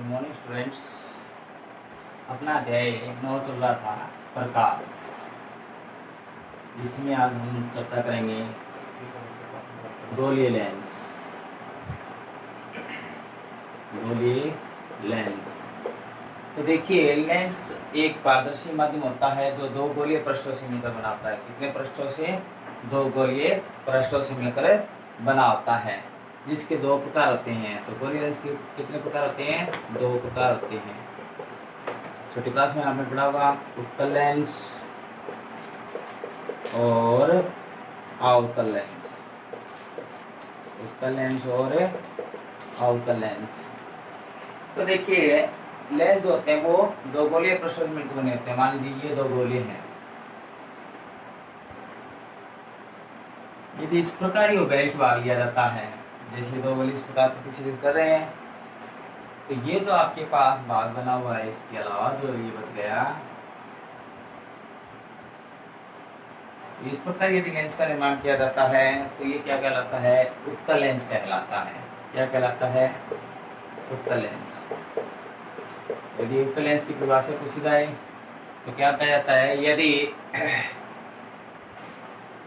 Good morning students. अपना अध्याय 9 चल रहा था प्रकाश, जिसमें आज हम चर्चा करेंगे गोलीय लेंस। गोलीय लेंस तो देखिए, लेंस एक पारदर्शी माध्यम होता है जो दो गोलीय पृष्ठों से मिलकर बना होता है। कितने पृष्ठों से? दो गोलीय पृष्ठों से मिलकर बना होता है, जिसके दो प्रकार होते हैं। तो गोलीय लेंस के कितने प्रकार होते हैं? दो प्रकार होते हैं। छोटी क्लास में आपने पढ़ा होगा उत्तल लेंस और अवतल लेंस। उत्तल लेंस और अवतल लेंस। तो देखिए, लेंस जो होते हैं वो दो गोलीय पृष्ठों से मिलकर बने होते हैं। मान लीजिए ये दो गोलीय हैं, यदि इस प्रकार ही बेल्ट भाग लिया जाता है, जैसे दो गोली इस प्रकार प्रतिच्छेदित कर रहे हैं, तो ये जो आपके पास भाग बना हुआ है, इसके अलावा जो ये बच गया, इस प्रकार यदि लेंस का निर्माण किया जाता है तो ये क्या कहलाता है? उत्तल लेंस कहलाता है। क्या कहलाता है? उत्तल लेंस। यदि उत्तल लेंस की परिभाषा को सीधा तो क्या कहा जाता है? यदि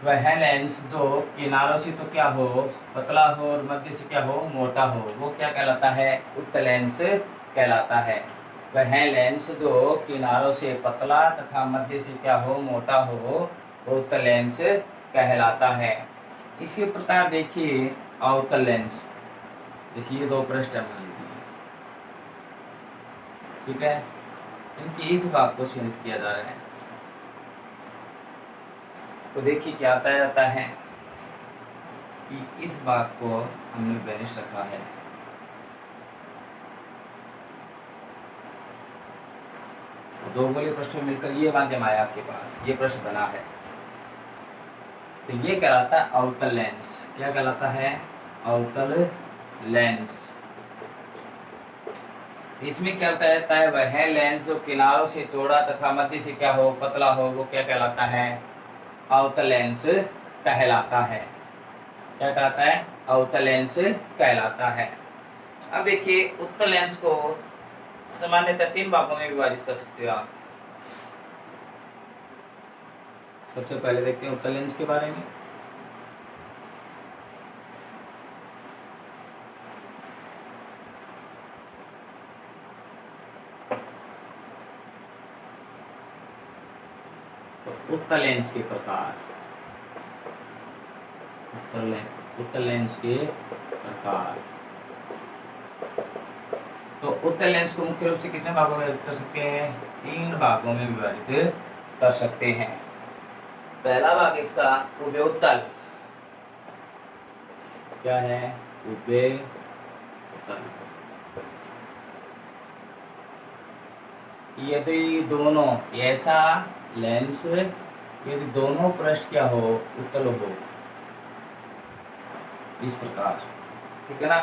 वह लेंस जो किनारों से तो क्या हो, पतला हो, और मध्य से क्या हो, मोटा हो, वो क्या कहलाता है? उत्तल लेंस कहलाता है। वह लेंस जो किनारों से पतला तथा मध्य से क्या हो, मोटा हो, वो उत्तल लेंस कहलाता है। इसी प्रकार देखिए अवतल लेंस, जैसे ये दो पृष्ठ मान लीजिए, ठीक है, इनकी इस भाग को चिन्हित किया जा रहा है। तो देखिए क्या बताया जाता है कि इस भाग को हमने बैनिश रखा है। दो गोलीय पृष्ठों में मिलकर ये माध्यम आया आपके पास, ये पृष्ठ बना है, तो ये कहलाता है अवतल लेंस। क्या कहलाता है? अवतल लेंस। इसमें क्या बताया जाता है? वह लेंस जो किनारों से चौड़ा तथा मध्य से क्या हो, पतला हो, वो क्या कहलाता है? अवतल लेंस कहलाता है। क्या कहलाता है? अवतल लेंस कहलाता है। अब देखिए, उत्तल लेंस को सामान्यतः तीन भागों में विभाजित कर सकते हो आप। सबसे पहले देखते हैं उत्तल लेंस के बारे में। तो उत्तल लेंस के प्रकार, उत्तल लेंस के प्रकार। तो उत्तल लेंस को मुख्य रूप से कितने भागों में विभाजित कर सकते हैं? तीन भागों में विभाजित कर सकते हैं। पहला भाग इसका उभय उत्तल। क्या है? उभय उत्तल। यदि दोनों ऐसा लेंस, यदि दोनों पृष्ठ क्या हो, उत्तल हो, इस प्रकार, ठीक है ना,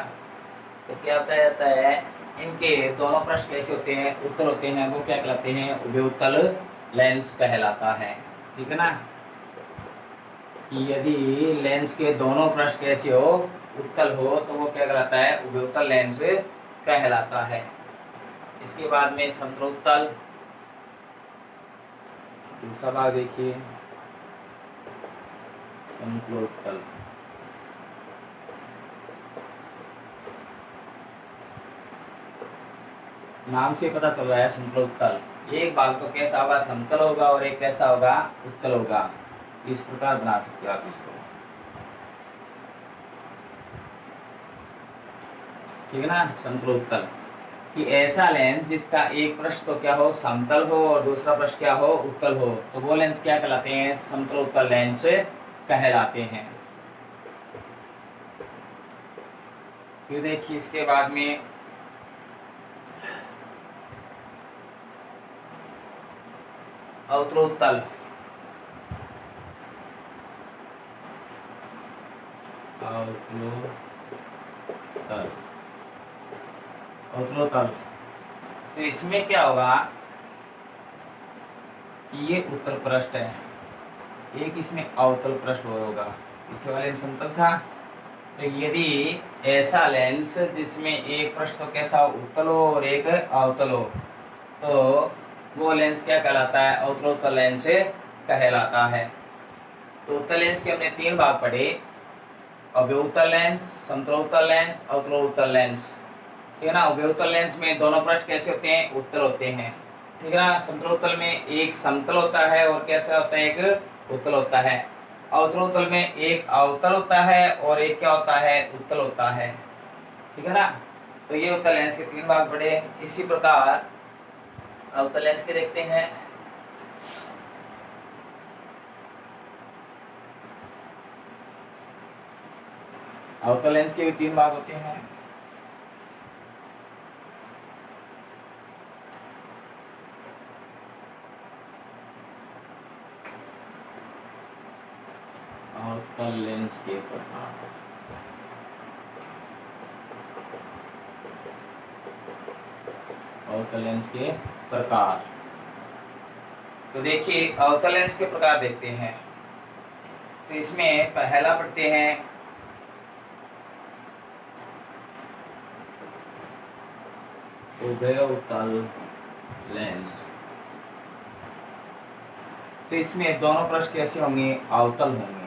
तो क्या बताया जाता है? इनके दोनों पृष्ठ कैसे होते हैं? उत्तल होते हैं, वो क्या कहलाते हैं? उभय उत्तल लेंस कहलाता है। ठीक है ना, यदि लेंस के दोनों पृष्ठ कैसे हो, उत्तल हो, तो वो क्या कहलाता है? उभय उत्तल लेंस कहलाता है। इसके बाद में समतलोत्तल, दूसरा भाग देखिए समतलोत्तल। नाम से पता चल रहा है समतलोत्तल। एक भाग तो कैसा होगा? समतल होगा, और एक कैसा होगा? उत्तल होगा। इस प्रकार बना सकते हो आप इसको, ठीक है ना। समतलोत्तल कि ऐसा लेंस जिसका एक पृष्ठ तो क्या हो, समतल हो, और दूसरा पृष्ठ क्या हो, उत्तल हो, तो वो लेंस क्या कहलाते हैं? समतलोत्तल लेंस कहलाते हैं। फिर देखिए इसके बाद में अवतलोत्तल। अवतलोत्तल तो इसमें क्या होगा कि ये उत्तल पृष्ठ है, एक इसमें अवतल पृष्ठ और होगा। पीछे वाले में समतल था, तो यदि ऐसा लेंस जिसमें एक पृष्ठ तो कैसा उत्तल हो और एक अवतल हो, तो वो लेंस क्या कहलाता है? अवतलोत्तल लेंस कहलाता है। तो उत्तल लेंस के हमने 3 भाग पढ़े, अव्यवतल लेंस, समतलोत्तल लेंस, अवतलोत्तल लेंस। ठीक है ना। अव्यवतल लेंस में दोनों पृष्ठ कैसे होते हैं? उत्तल होते हैं। ठीक है ना। समतलोत्तल में एक समतल होता है और कैसा होता है? एक उत्तल होता है। अवतलोत्तल में एक अवतल होता है और एक क्या होता है? उत्तल होता है। ठीक है ना। तो ये उत्तल लेंस के 3 भाग पढ़े। इसी प्रकार अवतल लेंस के देखते हैं। अवतल लेंस के भी 3 भाग होते हैं। अवतल लेंस के प्रकार। अवतल लेंस के प्रकार। तो देखिए अवतल लेंस के प्रकार देखते हैं। तो इसमें पहला पढ़ते हैं उभयतल लेंस। तो इसमें दोनों पृष्ठ कैसे होंगे? अवतल होंगे।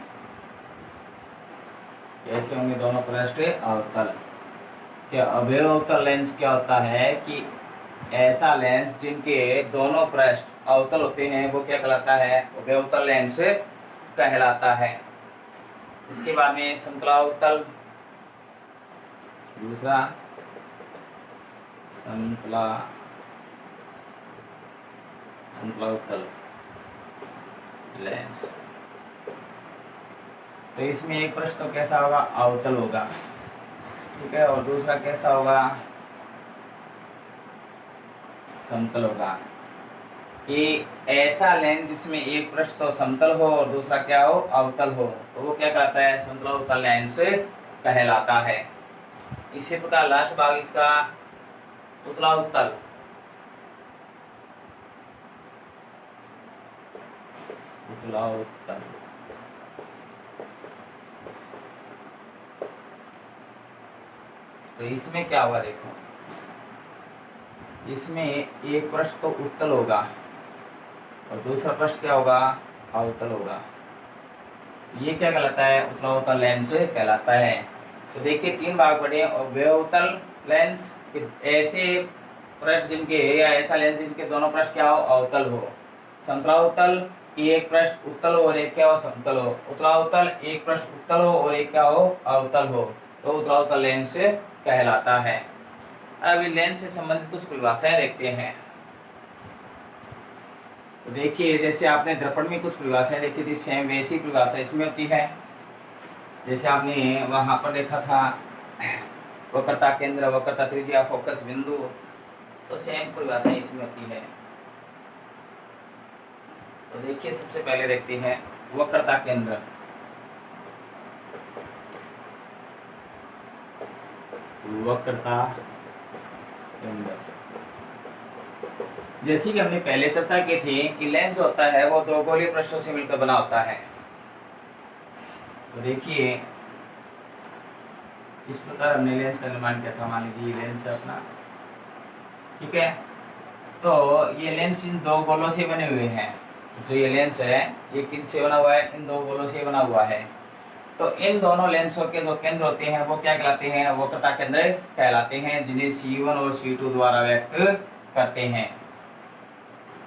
कैसे होंगे दोनों पृष्ठ? अवतल। क्या अवयवतल लेंस क्या होता है कि ऐसा लेंस जिनके दोनों पृष्ठ अवतल होते हैं वो क्या कहलाता है? अवयवतल लेंस कहलाता है। इसके बाद में समतलावतल, दूसरा समतलावतल लेंस। तो इसमें एक पृष्ठ तो कैसा होगा? अवतल होगा। ठीक है। और दूसरा कैसा होगा? समतल होगा। कि ऐसा लेंस जिसमें एक पृष्ठ तो समतल हो और दूसरा क्या हो? अवतल हो, तो वो क्या कहलाता है? समतलावतल लेंस कहलाता है। इसी प्रकार लास्ट भाग इसका उत्तलावतल। उत्तलावतल। तो इसमें क्या होगा? देखो, इसमें एक पृष्ठ तो उत्तल होगा और दूसरा पृष्ठ क्या होगा? अवतल होगा। ये क्या कहलाता है? उत्तलावतल लेंस कहलाता है। तो देखिए 3 भाग पढ़े। अव्यवतल लेंस ऐसे पृष्ठ जिनके या ऐसा लेंस जिनके दोनों पृष्ठ क्या हो? अवतल हो। समतलावतल की एक पृष्ठ उत्तल हो और एक क्या हो? समतल हो। उत्तलावतल एक पृष्ठ उत्तल हो और एक क्या हो? अवतल हो, तो उत्तलावतल लेंस कहलाता है। अब लेंस से संबंधित कुछ परिभाषाएं देखते हैं। तो देखिए जैसे आपने दर्पण में कुछ परिभाषाएं देखी थी, सेम वैसी परिभाषा इसमें होती है। जैसे आपने वहां पर देखा था वक्रता केंद्र, वक्रता त्रिज्या, फोकस बिंदु, तो सेम परिभाषा इसमें होती है। तो देखिए सबसे पहले देखते हैं वक्रता केंद्र। वक्रता केंद्र जैसी कि हमने पहले चर्चा की थी कि लेंस होता है वो 2 गोलीय पृष्ठों से मिलकर बना होता है। तो देखिए इस प्रकार हमने लेंस का निर्माण किया था। मान लीजिए लेंस है अपना। ठीक है। तो ये लेंस इन 2 गोलों से बने हुए हैं। जो ये लेंस है ये किन से बना हुआ है? इन 2 गोलों से बना हुआ है। तो इन दोनों लेंसों के जो केंद्र होते हैं वो क्या कहलाते हैं? वक्रता केंद्र कहलाते हैं, जिन्हें C1 और C2 द्वारा व्यक्त करते हैं।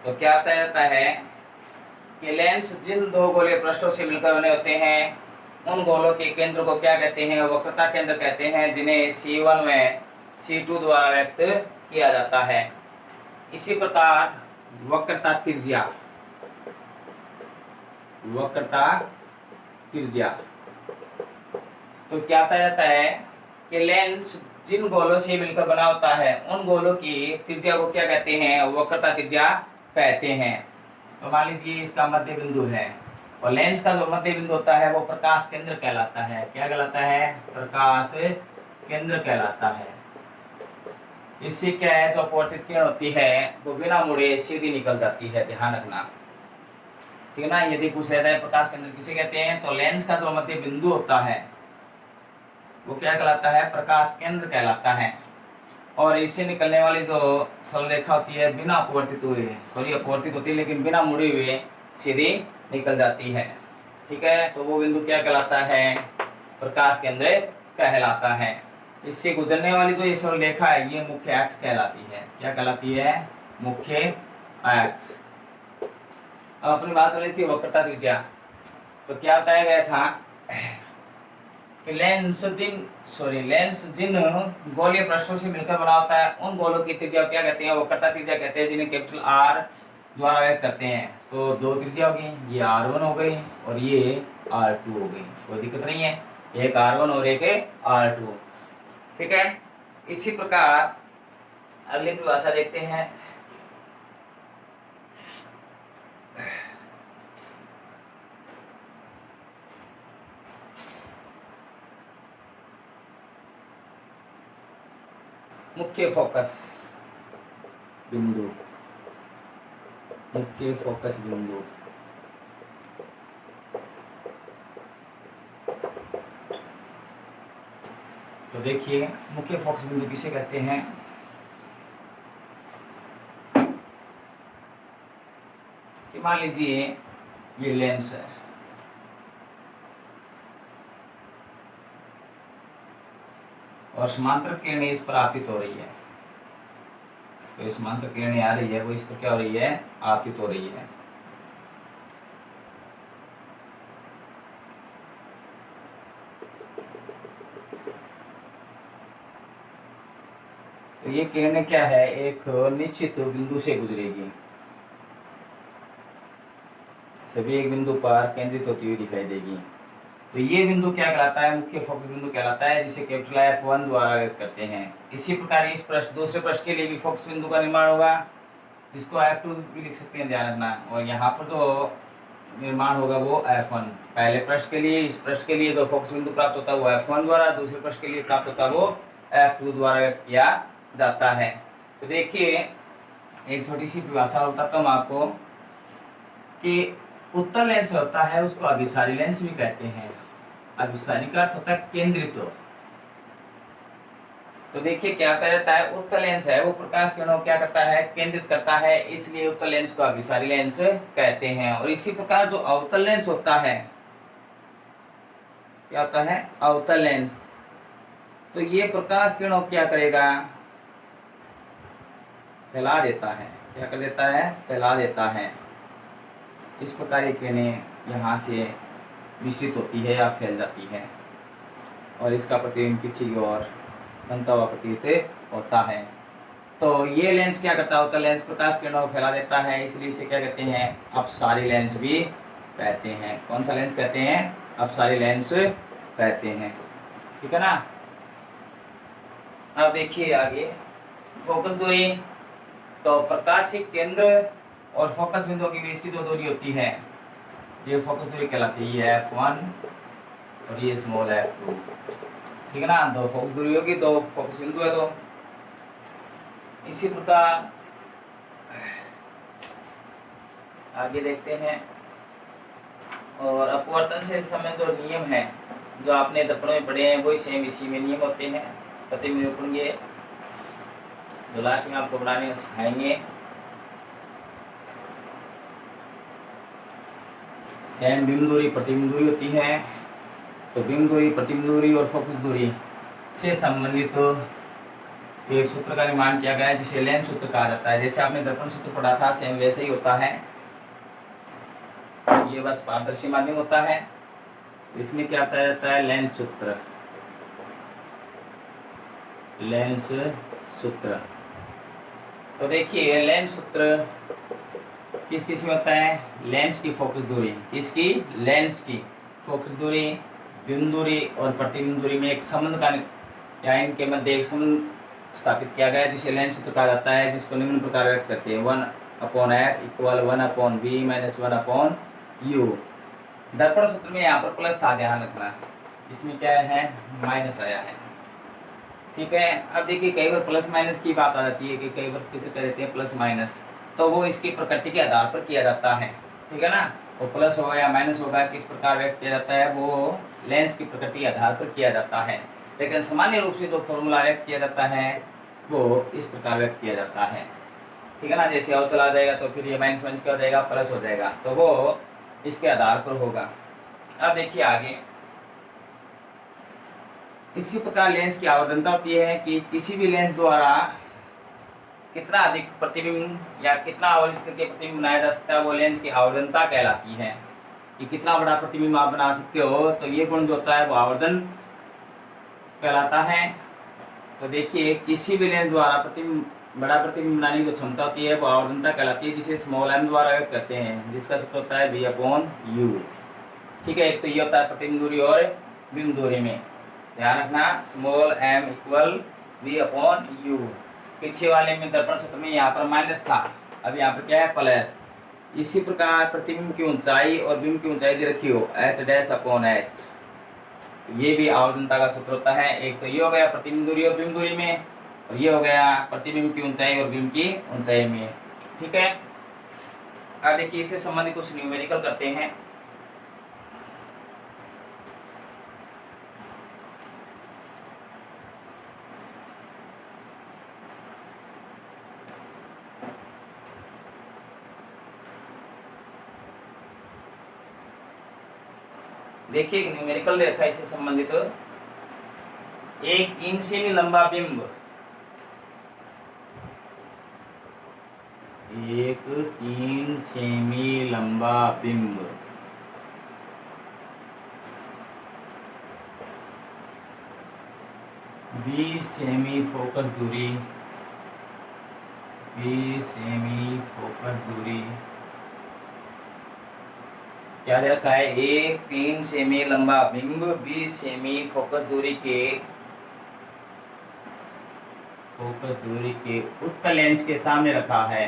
तो क्या होता जाता है कि लेंस जिन 2 गोलीय पृष्ठों से मिलकर बने होते हैं उन गोलों के केंद्र को क्या कहते हैं? वक्रता केंद्र कहते हैं, जिन्हें C1 में C2 द्वारा व्यक्त किया जाता है। इसी प्रकार वक्रता त्रिज्या। वक्रता त्रिज्या तो क्या कहा जाता है कि लेंस जिन गोलों से मिलकर बना होता है उन गोलों की त्रिज्या को क्या कहते हैं? वक्रता त्रिज्या कहते हैं। तो मान लीजिए इसका मध्य बिंदु है और लेंस का जो मध्य बिंदु होता है वो प्रकाश केंद्र कहलाता है। क्या कहलाता है? प्रकाश केंद्र कहलाता है। इससे क्या है, जो अपवर्तित किरण होती है वो बिना मुड़े सीधी निकल जाती है, ध्यान रखना। ठीक है ना। यदि पूछ रहा है प्रकाश केंद्र किसे कहते हैं, तो लेंस का जो मध्य बिंदु होता है वो क्या कहलाता है, प्रकाश केंद्र कहलाता है। और इससे निकलने वाली जो सरल रेखा होती है बिना अपवर्तित हुए, सॉरी अपवर्तित होती है लेकिन बिना मुड़े हुए सीधी निकल जाती है। ठीक है, तो वो बिंदु क्या कहलाता है, प्रकाश केंद्र कहलाता है। इससे गुजरने वाली जो ये सरल रेखा है ये मुख्य अक्ष कहलाती है। क्या कहलाती है, मुख्य अक्ष। अब अपनी बात चल रही थी वक्रता त्रिज्या। तो क्या बताया गया था कि लेंस जिन गोलीय पृष्ठों से मिलकर बना होता है उन गोलों की त्रिज्या क्या कहते हैं, वक्रता त्रिज्या कहते हैं, जिन्हें कैपिटल आर द्वारा व्यक्त करते हैं। तो दो त्रिज्या होगी, ये R1 हो गई और ये R2 हो गई, कोई दिक्कत नहीं है, एक R1 और एक R2। ठीक है, इसी प्रकार अगली परिभाषा देखते हैं। मुख्य फोकस बिंदु, मुख्य फोकस बिंदु। तो देखिए मुख्य फोकस बिंदु किसे कहते हैं, कि मान लीजिए ये लेंस है और समांतर किरणें इस पर आपतित हो रही है। तो समांतर किरणें आ रही है वो इस पर क्या हो रही है, आपतित हो रही है। तो ये किरणें क्या है, एक निश्चित बिंदु से गुजरेगी, सभी एक बिंदु पर केंद्रित होती हुई दिखाई देगी। तो ये बिंदु क्या कहलाता है, मुख्य फोकस बिंदु कहलाता है, जिसे कैपिटल F1 द्वारा व्यक्त करते हैं। इसी प्रकार इस प्रश्न दूसरे प्रश्न के लिए भी फोकस बिंदु का निर्माण होगा, जिसको F2 भी लिख सकते हैं, ध्यान रखना। और यहाँ पर जो निर्माण होगा वो F1। पहले प्रश्न के लिए, इस प्रश्न के लिए जो फोकस बिंदु प्राप्त होता है वो F1 द्वारा, दूसरे प्रश्न के लिए प्राप्त होता है वो F2 द्वारा व्यक्त किया जाता है। तो देखिए एक छोटी सी परिभाषा बताता हूँ आपको कि उत्तल लेंस होता है उसको अभिसारी लेंस भी कहते हैं। अभिसारी का अर्थ होता है केंद्रित। तो देखिए क्या कहा जाता है, उत्तल लेंस है वो प्रकाश किरणों क्या करता है, केंद्रित करता है, इसलिए उत्तल लेंस को अभिसारी लेंस कहते हैं। और इसी प्रकार जो अवतल लेंस होता है, क्या होता है, अवतल लेंस, तो ये प्रकाश किरणों क्या करेगा, फैला देता है। क्या कर देता है, फैला देता है। इस प्रकार की किरणें यहाँ से विस्तृत होती है या फैल जाती है और इसका प्रतिबिंब पीछे की ओर बनता हुआ प्रतीत होता है। तो ये लेंस क्या करता है, उत्तल लेंस प्रकाश किरणों को फैला देता है, इसलिए इसे क्या कहते हैं, अपसारी लेंस भी कहते हैं। कौन सा लेंस कहते हैं, अपसारी लेंस कहते हैं। ठीक है ना। अब देखिए आगे फोकस दूरी। तो प्रकाशिक केंद्र और फोकस बिंदु के बीच की जो दूरी होती है ये फोकस दूरी कहलाती है, ये F1 और ये स्मॉल f2। ठीक है ना, दो फोकस दूरी होगी, दो फोकस बिंदु है। तो इसी प्रकार आगे देखते हैं। और अपवर्तन से संबंधित जो नियम है जो आपने दर्पण में पढ़े हैं वही सेम इसी में नियम होते हैं। प्रतिबिंब के जो लास्ट में आपको बनाने सिखाएंगे। सेम बिंदु दूरी प्रतिबिंब दूरी होती है। तो बिंदु दूरी, प्रतिबिंब दूरी और फोकस दूरी से संबंधित एक सूत्र का निर्माण किया गया है जिसे लेंस सूत्र कहा जाता है। जैसे आपने दर्पण सूत्र पढ़ा था सेम वैसे ही होता है। ये बस पारदर्शी माध्यम होता है। इसमें क्या बताया जाता है, लेंस सूत्र। लेंस सूत्र। तो देखिए लेंस सूत्र किस किस में होता है, लेंस की फोकस दूरी, किसकी, लेंस की फोकस दूरी, बिंदु दूरी और प्रतिबिंब दूरी में एक संबंध का या इनके मध्य एक संबंध स्थापित किया गया है जिसे लेंस सूत्र कहा जाता है, जिसको निम्न प्रकार व्यक्त करते हैं 1/f equal 1/v minus 1/u। दर्पण सूत्र में यहाँ पर प्लस था, ध्यान रखना, इसमें क्या है, माइनस आया है। ठीक है। अब देखिए कई बार प्लस माइनस की बात आ जाती है कि कई बार किसे कह देते हैं प्लस माइनस, तो वो इसकी प्रकृति के आधार पर किया जाता है। ठीक है ना, वो प्लस होगा या माइनस होगा किस प्रकार व्यक्त किया जाता है वो लेंस की प्रकृति के आधार पर किया जाता है। लेकिन सामान्य रूप से जो फॉर्मूला व्यक्त किया जाता है वो इस प्रकार व्यक्त किया जाता है, ठीक है ना। जैसे अवतल आ जाएगा तो फिर ये माइनस माइनस क्या हो जाएगा, प्लस हो जाएगा, तो वो इसके आधार पर होगा। अब देखिए आगे, इसी प्रकार लेंस की आवर्धनता होती है कि किसी भी लेंस द्वारा कितना अधिक प्रतिबिंब या कितना आवर्धित करके प्रतिबिंब बनाया जा सकता है वो लेंस की आवर्धनता कहलाती है। कि कितना बड़ा प्रतिबिंब आप बना सकते हो, तो ये गुण जो होता है वो आवर्धन कहलाता है। तो देखिए किसी भी लेंस द्वारा बड़ा प्रतिबिंब बनाने की जो क्षमता होती है वो आवर्धनता कहलाती है, जिसे स्मॉल एम द्वारा व्यक्त करते हैं, जिसका सूत्र होता है V/U। ठीक है, एक तो ये होता है प्रतिबिंब दूरी और बिंब दूरी में, ध्यान रखना, स्मॉल m इक्वल V/U। पीछे वाले में दर्पण सूत्र में यहाँ पर माइनस था, अब यहाँ पर क्या है, प्लस। इसी प्रकार प्रतिबिंब की ऊंचाई और बिंब की ऊंचाई दे रखी हो h'/h, तो ये भी आवर्धनता का सूत्र होता है। एक तो ये हो गया प्रतिबिंब दूरी और बिंब दूरी में, और ये हो गया प्रतिबिंब की ऊंचाई और बिंब की ऊंचाई में। ठीक है, अब देखिए इससे संबंधित कुछ न्यूमेरिकल करते हैं। देखिए न्यूमेरिकल रेखा इससे संबंधित, एक 3 सेमी लंबा बिंब, एक 3 सेमी लंबा बिंब 20 सेमी फोकस दूरी, 20 सेमी फोकस दूरी क्या दे रखा है, एक 3 सेमी लंबा बिंब 20 सेमी फोकस दूरी के उत्तल लेंस के सामने रखा है।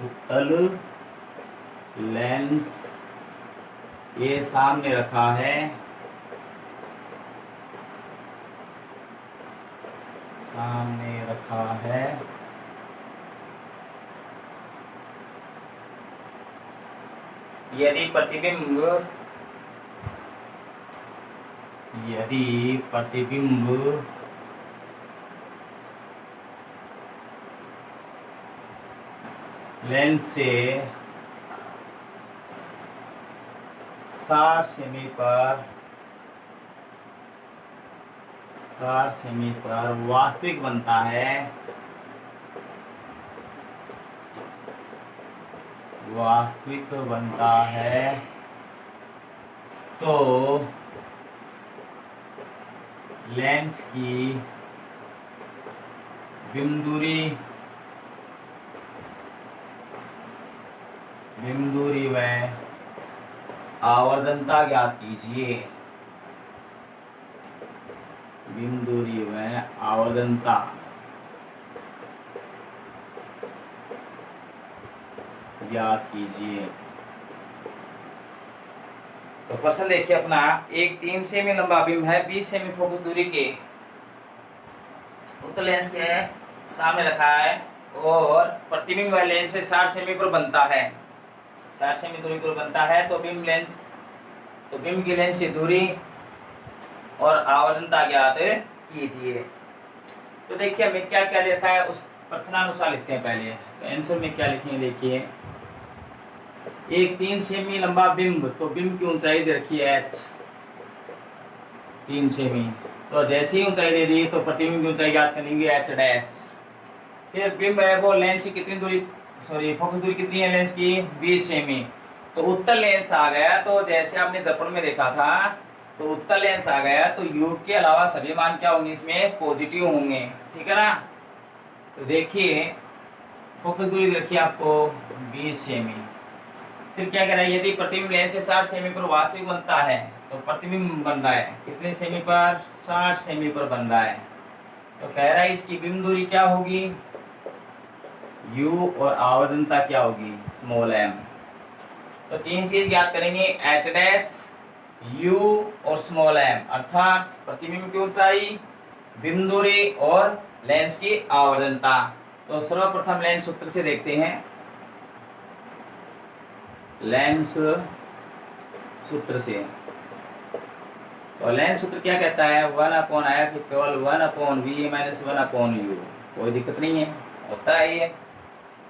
उत्तल लेंस ये सामने रखा है, सामने रखा है। यदि प्रतिबिंब लेंस से 60 सेमी पर वास्तविक बनता है, तो लेंस की बिंब दूरी व आवर्धनता ज्ञात कीजिए। बिंब दूरी व आवर्धनता ज्ञात कीजिए। तो प्रश्न देखिए अपना, एक 3 सेमी लंबा बिंब है 20 सेमी फोकस दूरी के उत्तल लेंस के सामने रखा है, और प्रतिबिंब वह लेंस से 60 सेमी पर बनता है, 60 सेमी दूरी पर बनता है। तो बिंब की लेंस से दूरी और आवर्धनता ज्ञात कीजिए। तो देखिए हमें क्या क्या देखा है उस प्रश्नानुसार लिखते हैं पहले। तो आंसर में क्या लिखेंगे, देखिए एक 3 सेमी लंबा बिंब, तो बिंब की ऊंचाई दे रखी है h 3 सेमी, तो जैसे ही ऊंचाई दे दी तो प्रतिबिंब की ऊंचाई ज्ञात करेंगे h'। फिर बिंब है वो लेंस की कितनी दूरी, फोकस दूरी कितनी है लेंस की, 20 सेमी। तो उत्तल लेंस आ गया, तो जैसे आपने दर्पण में देखा था, तो उत्तल लेंस आ गया तो U के अलावा सभी मान क्या होंगे, इसमें पॉजिटिव होंगे, ठीक है ना। तो देखिए फोकस दूरी रखिए आपको 20 सेमी। फिर क्या कह रहा है, यदि प्रतिबिंब लेंस से 60 सेमी पर वास्तविक बनता है, तो प्रतिबिंब बन रहा है कितने सेमी पर, 60 सेमी पर बन रहा है। तो कह रहा है इसकी बिंब दूरी क्या होगी, U, और आवर्धनता क्या होगी, स्मॉल m। तो 3 चीज ज्ञात करेंगे, h', U और स्मॉल m, अर्थात प्रतिबिंब की ऊंचाई, बिंब दूरी और लेंस की आवर्धनता। तो सर्वप्रथम लेंस सूत्र से देखते हैं। लेंस सूत्र से तो लेंस सूत्र क्या कहता है, 1/f equal 1/v minus 1/u। कोई दिक्कत नहीं है, होता है ये।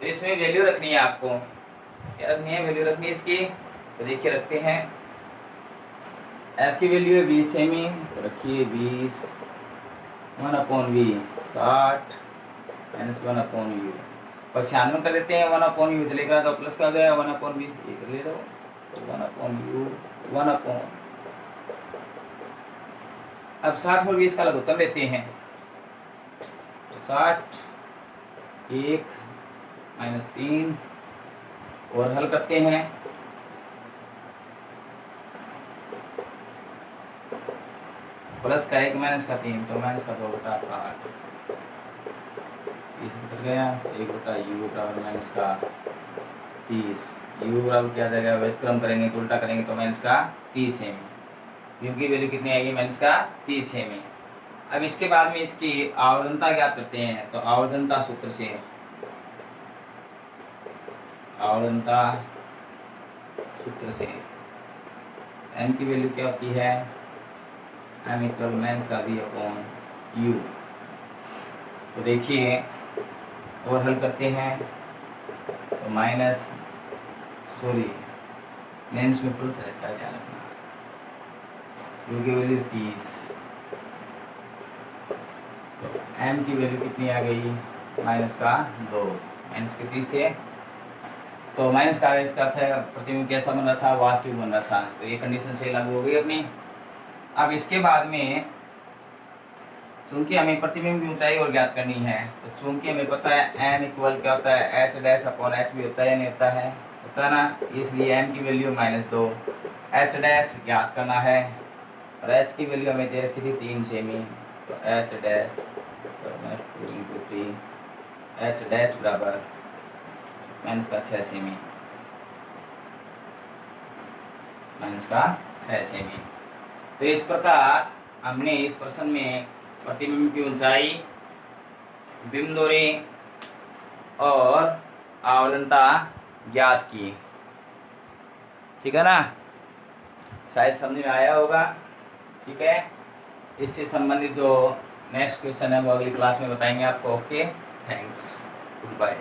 तो इसमें वैल्यू रखनी है आपको, क्या रखनी है, वैल्यू रखनी है इसकी। तो देखिए रखते हैं, f की वैल्यू है 20 सेमी, तो रखिए 20 1/v 60 माइनस 1/u। पक्षांतर कर देते हैं, 1/u चलेगा तो प्लस का हो जाएगा 1/20 कर ले दो, तो 1/u 1 अब 60 और 20 का लघुत्तम लेते हैं, तो 60 1 माइनस 3 और हल करते हैं, प्लस का 1 माइनस का 3 तो माइनस का 2/60 30 कट गया, 1/u बराबर माइनस का 30। u बराबर क्या आ जाएगा, व्युत्क्रम करेंगे तो उल्टा करेंगे तो माइनस का 30 सेमी। u की वैल्यू कितनी आएगी, माइनस का 30 सेमी। अब इसके बाद में इसकी आवर्धनता ज्ञात करते हैं, तो आवर्धनता सूत्र से, आवर्धनता सूत्र से m की वैल्यू क्या होती है, m इक्वल माइनस का v/u। तो देखिए और हल करते हैं, तो माइनस लेंस में प्लस रहता है, ध्यान रखना। u की वैल्यू 30, तो m की वैल्यू कितनी आ गई, माइनस का 2, माइनस के 30 थे, तो माइनस का इसका अर्थ है प्रतिबिंब कैसा बन रहा था, वास्तविक बन रहा था। तो ये कंडीशन से लागू हो गई अपनी। अब इसके बाद में चूंकि हमें प्रतिबिंब की ऊंचाई और ज्ञात करनी है, तो चूंकि हमें पता है m इक्वल क्या होता है, h'/h भी होता है या नहीं होता है, होता है ना, इसलिए m की वैल्यू -2, h' ज्ञात करना है, और h की वैल्यू हमें दे रखी थी 3 सेमी, तो h' 2 × 3 h' बराबर माइनस का 6 सेमी, माइनस का 6 सेमी। तो इस प्रकार हमने इस प्रश्न में प्रतिबिंब की ऊंचाई, बिंब दूरी और आवर्धनता ज्ञात की। ठीक है ना, शायद समझ में आया होगा। ठीक है, इससे संबंधित जो नेक्स्ट क्वेश्चन है वो अगली क्लास में बताएंगे आपको। Okay, thanks, good bye.